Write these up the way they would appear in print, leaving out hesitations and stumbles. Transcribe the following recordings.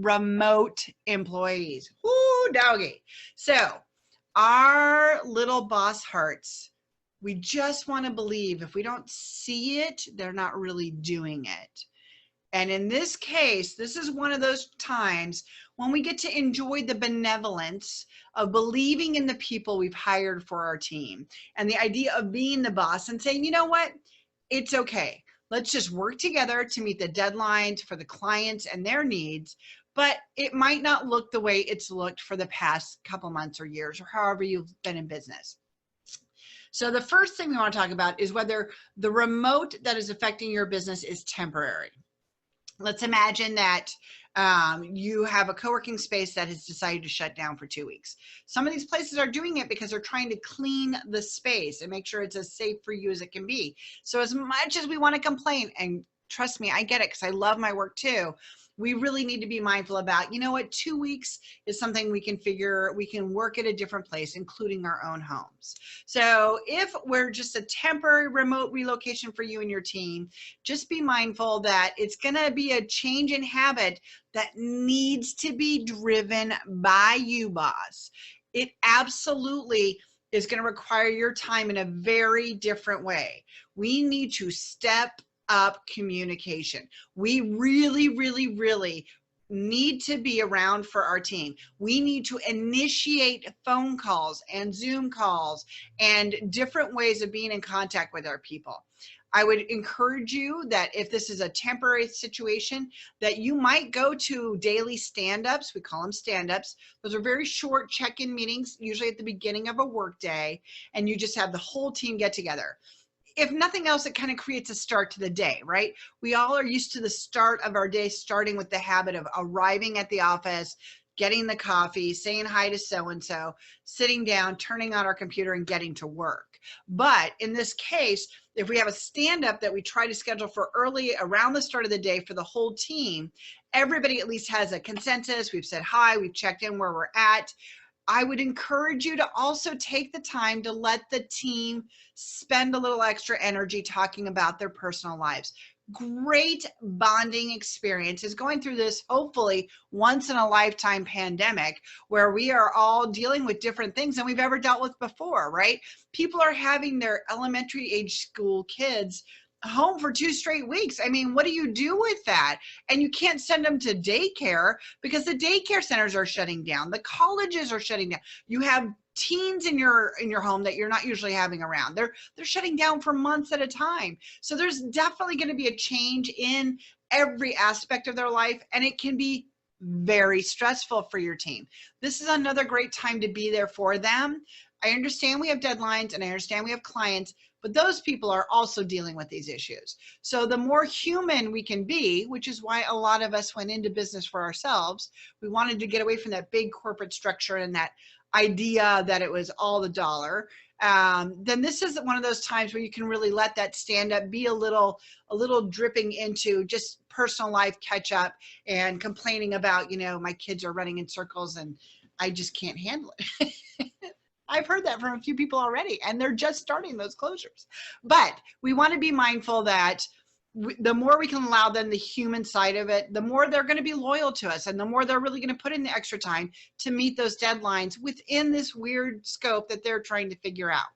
remote employees. Woo, doggy. So our little boss hearts, we just want to believe if we don't see it, they're not really doing it. And in this case, this is one of those times when we get to enjoy the benevolence of believing in the people we've hired for our team and the idea of being the boss and saying, you know what, it's okay. Let's just work together to meet the deadlines for the clients and their needs. But it might not look the way it's looked for the past couple months or years or however you've been in business. So the first thing we want to talk about is whether the remote that is affecting your business is temporary. Let's imagine that you have a co-working space that has decided to shut down for 2 weeks. Some of these places are doing it because they're trying to clean the space and make sure it's as safe for you as it can be. So as much as we want to complain, and trust me, I get it because I love my work too, we really need to be mindful about, you know what, 2 weeks is something we can work at a different place, including our own homes. So if we're just a temporary remote relocation for you and your team, just be mindful that it's going to be a change in habit that needs to be driven by you, boss. It absolutely is going to require your time in a very different way. We need to step up communication. We really, really, really need to be around for our team. We need to initiate phone calls and Zoom calls and different ways of being in contact with our people. I would encourage you that if this is a temporary situation, that you might go to daily stand-ups. We call them stand-ups. Those are very short check-in meetings, usually at the beginning of a work day, and you just have the whole team get together. If nothing else, it kind of creates a start to the day, right? We all are used to the start of our day starting with the habit of arriving at the office, getting the coffee, saying hi to so-and-so, sitting down, turning on our computer and getting to work. But in this case, if we have a stand-up that we try to schedule for early around the start of the day for the whole team, everybody at least has a consensus. We've said hi, we've checked in where we're at. I would encourage you to also take the time to let the team spend a little extra energy talking about their personal lives. Great bonding experience is going through this, hopefully, once in a lifetime pandemic where we are all dealing with different things than we've ever dealt with before, right? People are having their elementary age school kids home for 2 straight weeks. I mean, what do you do with that? And you can't send them to daycare because the daycare centers are shutting down. The colleges are shutting down. You have teens in your home that you're not usually having around. They're shutting down for months at a time. So there's definitely going to be a change in every aspect of their life, and it can be very stressful for your team. This is another great time to be there for them. I understand we have deadlines and I understand we have clients, but those people are also dealing with these issues. So the more human we can be, which is why a lot of us went into business for ourselves, we wanted to get away from that big corporate structure and that idea that it was all the dollar, then this is one of those times where you can really let that stand up, be a little dripping into just personal life catch up and complaining about, you know, my kids are running in circles and I just can't handle it. I've heard that from a few people already, and they're just starting those closures. But we want to be mindful that the more we can allow them the human side of it, the more they're going to be loyal to us and the more they're really going to put in the extra time to meet those deadlines within this weird scope that they're trying to figure out.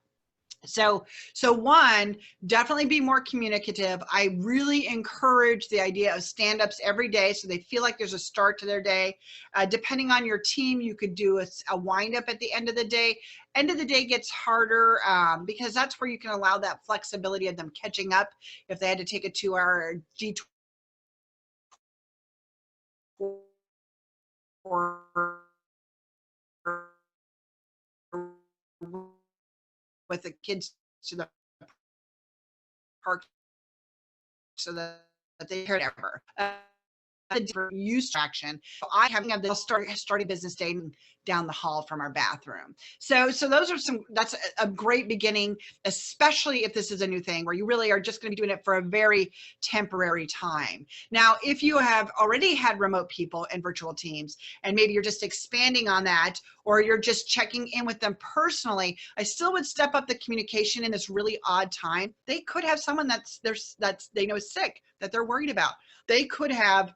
So one, definitely be more communicative. I really encourage the idea of stand-ups every day so they feel like there's a start to their day. Depending on your team, you could do a wind-up at the end of the day. End of the day gets harder because that's where you can allow that flexibility of them catching up if they had to take a 2-hour detour with the kids to the park so that they heard ever. Use traction. So I having the starting business day down the hall from our bathroom. So those are that's a great beginning, especially if this is a new thing where you really are just going to be doing it for a very temporary time. Now, if you have already had remote people and virtual teams, and maybe you're just expanding on that, or you're just checking in with them personally, I still would step up the communication in this really odd time. They could have someone that's they know is sick that they're worried about. They could have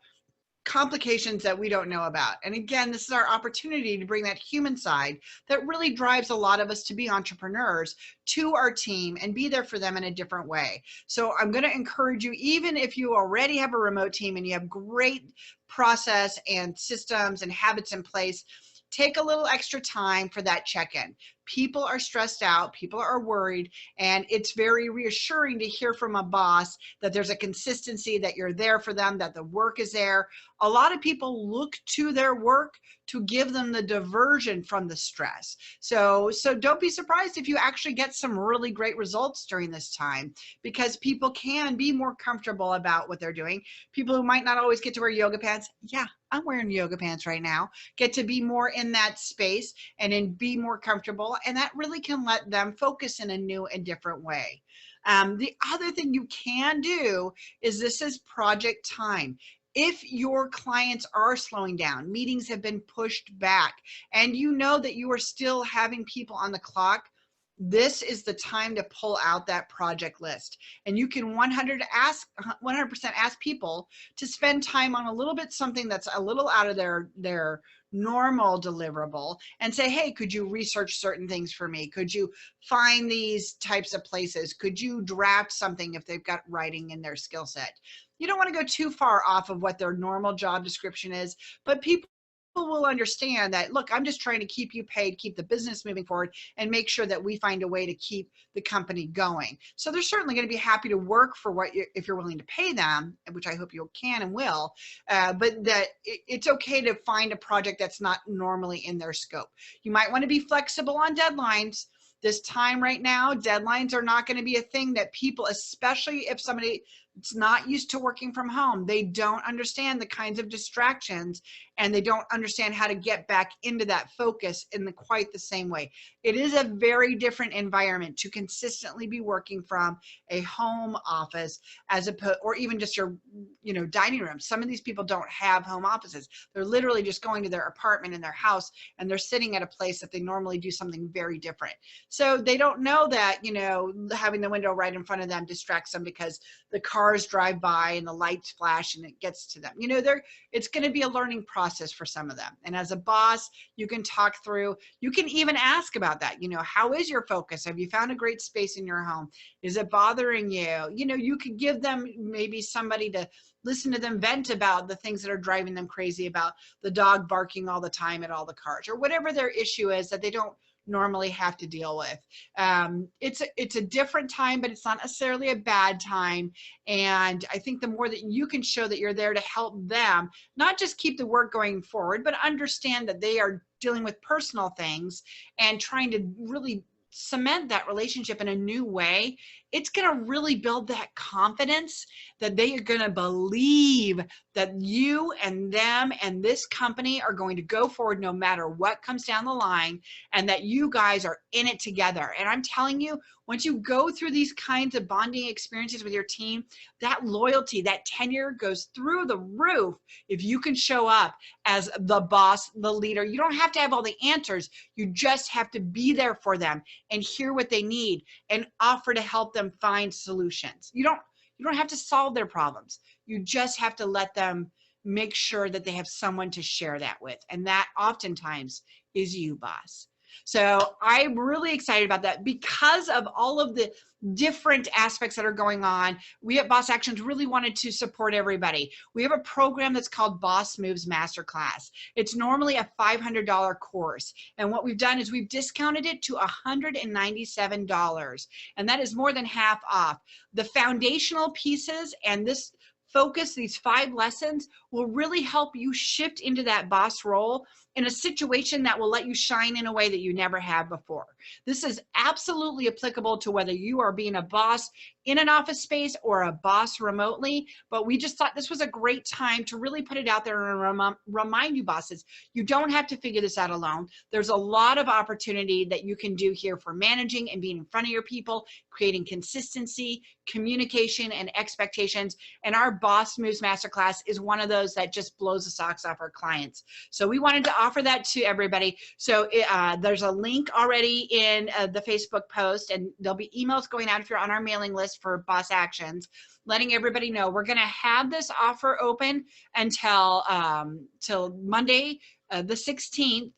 complications that we don't know about. And again, this is our opportunity to bring that human side that really drives a lot of us to be entrepreneurs to our team and be there for them in a different way. So I'm going to encourage you, even if you already have a remote team and you have great process and systems and habits in place, take a little extra time for that check-in. People are stressed out, people are worried, and it's very reassuring to hear from a boss that there's a consistency, that you're there for them, that the work is there. A lot of people look to their work to give them the diversion from the stress. So don't be surprised if you actually get some really great results during this time, because people can be more comfortable about what they're doing. People who might not always get to wear yoga pants, yeah, I'm wearing yoga pants right now, get to be more in that space and be more comfortable. And that really can let them focus in a new and different way. The other thing you can do is, this is project time. If your clients are slowing down, meetings have been pushed back, and you know that you are still having people on the clock, this is the time to pull out that project list. And you can 100% ask people to spend time on a little bit something that's a little out of their normal deliverable, and say, hey, could you research certain things for me? Could you find these types of places? Could you draft something if they've got writing in their skill set? You don't want to go too far off of what their normal job description is, but people will understand that, look, I'm just trying to keep you paid, keep the business moving forward, and make sure that we find a way to keep the company going. So they're certainly going to be happy to work for what if you're willing to pay them, which I hope you can and will, but that it's okay to find a project that's not normally in their scope. You might want to be flexible on deadlines. This time right now, deadlines are not going to be a thing that people, especially if somebody it's not used to working from home, they don't understand the kinds of distractions, and they don't understand how to get back into that focus in quite the same way. It is a very different environment to consistently be working from a home office or even just your dining room. Some of these people don't have home offices. They're literally just going to their apartment in their house, and they're sitting at a place that they normally do something very different. So they don't know that having the window right in front of them distracts them, because the cars drive by and the lights flash and it gets to them. It's going to be a learning process for some of them. And as a boss, you can talk through, you can even ask about that. How is your focus? Have you found a great space in your home? Is it bothering you? You could give them maybe somebody to listen to them vent about the things that are driving them crazy, about the dog barking all the time at all the cars, or whatever their issue is that they don't normally have to deal with. It's a different time, but it's not necessarily a bad time. And I think the more that you can show that you're there to help them, not just keep the work going forward, but understand that they are dealing with personal things and trying to really cement that relationship in a new way, it's going to really build that confidence that they are going to believe that you and them and this company are going to go forward no matter what comes down the line, and that you guys are in it together. And I'm telling you, once you go through these kinds of bonding experiences with your team, that loyalty, that tenure goes through the roof if you can show up as the boss, the leader. You don't have to have all the answers. You just have to be there for them and hear what they need and offer to help them find solutions. You don't have to solve their problems. You just have to let them make sure that they have someone to share that with. And that oftentimes is you, boss. So I'm really excited about that because of all of the different aspects that are going on. We at Boss Actions really wanted to support everybody. We have a program that's called Boss Moves Masterclass. It's normally a $500 course. And what we've done is we've discounted it to $197. And that is more than half off. The foundational pieces and this focus, these 5 lessons, will really help you shift into that boss role in a situation that will let you shine in a way that you never have before. This is absolutely applicable to whether you are being a boss in an office space or a boss remotely, but we just thought this was a great time to really put it out there and remind you, bosses, you don't have to figure this out alone. There's a lot of opportunity that you can do here for managing and being in front of your people, creating consistency, communication, and expectations. And our Boss Moves Masterclass is one of those that just blows the socks off our clients. So we wanted to offer that to everybody. So there's a link already in the Facebook post, and there'll be emails going out if you're on our mailing list for Boss Actions. letting everybody know we're going to have this offer open until till Monday, the 16th,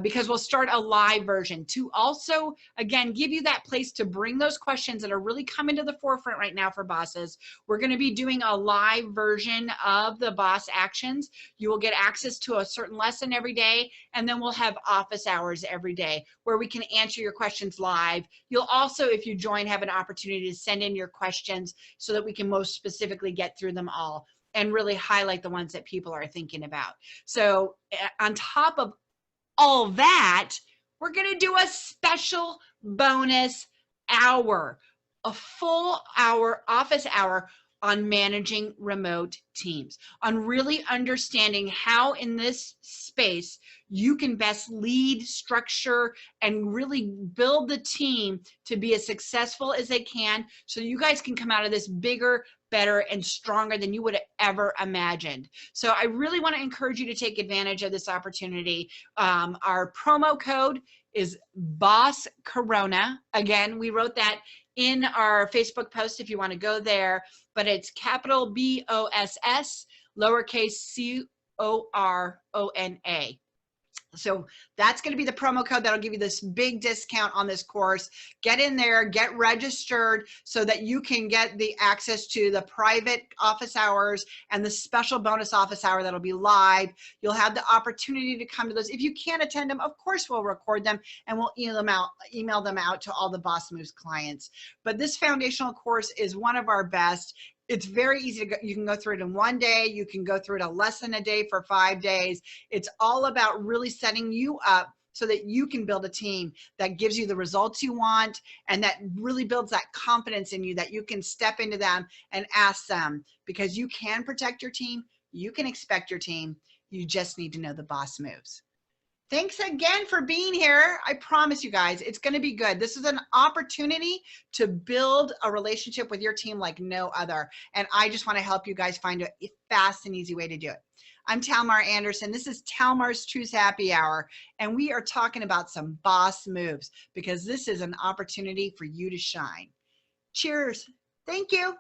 because we'll start a live version to also, again, give you that place to bring those questions that are really coming to the forefront right now for bosses. We're going to be doing a live version of the boss actions. You will get access to a certain lesson every day, and then we'll have office hours every day where we can answer your questions live. You'll also, if you join, have an opportunity to send in your questions so that we can most specifically get through them all and really highlight the ones that people are thinking about. So on top of all that, we're going to do a special bonus hour, a full hour, office hour on managing remote teams, on really understanding how in this space you can best lead, structure, and really build the team to be as successful as they can so you guys can come out of this bigger, better, and stronger than you would have ever imagined. So I really want to encourage you to take advantage of this opportunity. Our promo code is Boss Corona. Again, we wrote that in our Facebook post if you want to go there, but it's capital BOSS, lowercase CORONA. So that's going to be the promo code that'll give you this big discount on this course. Get in there, get registered so that you can get the access to the private office hours and the special bonus office hour that'll be live. You'll have the opportunity to come to those. If you can't attend them, of course we'll record them and we'll email them out to all the Boss Moves clients. But this foundational course is one of our best. It's very easy to go. You can go through it in one day. You can go through it a lesson a day for 5 days. It's all about really setting you up so that you can build a team that gives you the results you want and that really builds that confidence in you that you can step into them and ask them, because you can protect your team. You can expect your team. You just need to know the boss moves. Thanks again for being here. I promise you guys, it's going to be good. This is an opportunity to build a relationship with your team like no other. And I just want to help you guys find a fast and easy way to do it. I'm Talmar Anderson. This is Talmar's Truth Happy Hour. And we are talking about some boss moves because this is an opportunity for you to shine. Cheers. Thank you.